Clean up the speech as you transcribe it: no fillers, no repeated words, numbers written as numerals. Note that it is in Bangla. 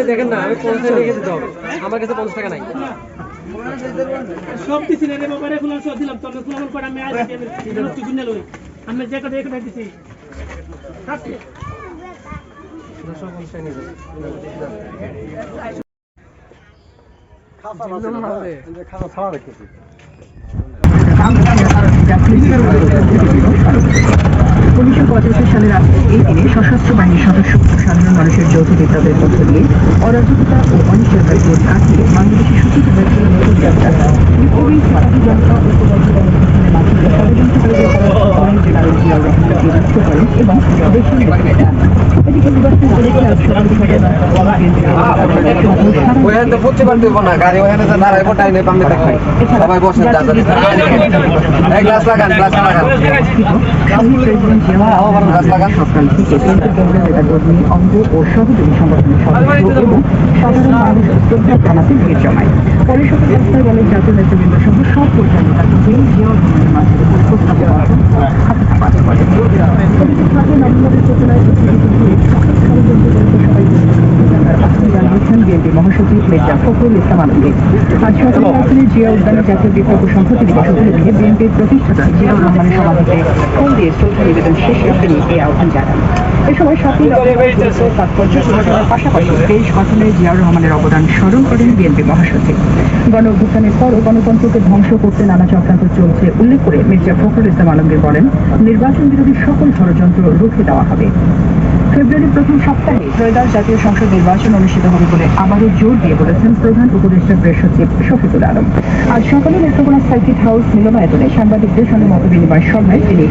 দেখেন না, আমি 50 টাকা লিখে দিতে হবে, আমার কাছে 50 টাকা নাই। সব দিছি না রে বাবা রে, ফুল সব দিলাম, তবে ফুল করে আমি আজ তুই কিনে লই, আমি যে কথা একটা দিছি আজকে 250 টাকা নিয়ে খাওয়া ছাড়া রেখেছি। 1975 সালের এই দিনে সশস্ত্র বাহিনীর সদস্য সাধারণ মানুষের যৌথ বিপ্লবের মধ্য দিয়ে অরাজকতা ও অনিশ্চয়তার জোর কাটিয়ে বাংলাদেশে সূচিত হয়েছিল নতুন যাত্রা। বিপ্লবী ছাত্র জনতা ঐক্যবদ্ধ মাধ্যমে ষড়যন্ত্রকারীদের করেন জেনারেল জিয়াউর রহমান বিরুদ্ধ করেন এবং দেশের নেতৃত্ব দেন। এদিকে নির্বাচন সকাল থেকে কেন্দ্রীয় নেতাকর্মী অঙ্গ ও সহযোগী সংগঠনের সদস্য এবং সাধারণ মানুষ শ্রদ্ধা জানাতে ভিড় জমায়। পরে সকাল 10টায় বলেন জাতীয় নেতৃবৃন্দ সহ সব পর্যায়ের নেতাকর্মী জিয়াউর রহমানের মাঝে উপস্থাপন করেন। নভেম্বরের সূচনায় বিএনপি মহাসচিব মির্জা ফখরুল ইসলাম আলমগীর আজ সকালে রাজধানীর জিয়া উদ্যানে জাতীয় বিপ্লব সংহতি দিবস উপলক্ষে বিএনপির প্রতিষ্ঠাতা জিয়াউর রহমানের সমাধিতে ফুল দিয়ে শ্রদ্ধা নিবেদন শেষে তিনি এই আহ্বান জানান। এ সময় সাথী তাৎপর্য তুলে ধরার পাশাপাশি দেশ গঠনে জিয়াউর রহমানের অবদান স্মরণ করেন বিএনপি মহাসচিব। গণ অভ্যুত্থানের পরও গণতন্ত্রকে ধ্বংস করতে নানা চক্রান্ত চলছে উল্লেখ করে মির্জা ফখরুল ইসলাম আলমগীর বলেন, নির্বাচন বিরোধী সকল ষড়যন্ত্র রুখে দেওয়া হবে। ফেব্রুয়ারির প্রথম সপ্তাহে ত্রয়োদশ জাতীয় সংসদ নির্বাচন অনুষ্ঠিত হবে বলে আবারও জোর দিয়ে বলেছেন প্রধান উপদেষ্টা প্রেস সচিব শফিকুল আলম। আজ সকালে নেত্রকোনা সার্কিট হাউস মিলনায়তনে সাংবাদিকদের সঙ্গে মতবিনিময় সভায় তিনি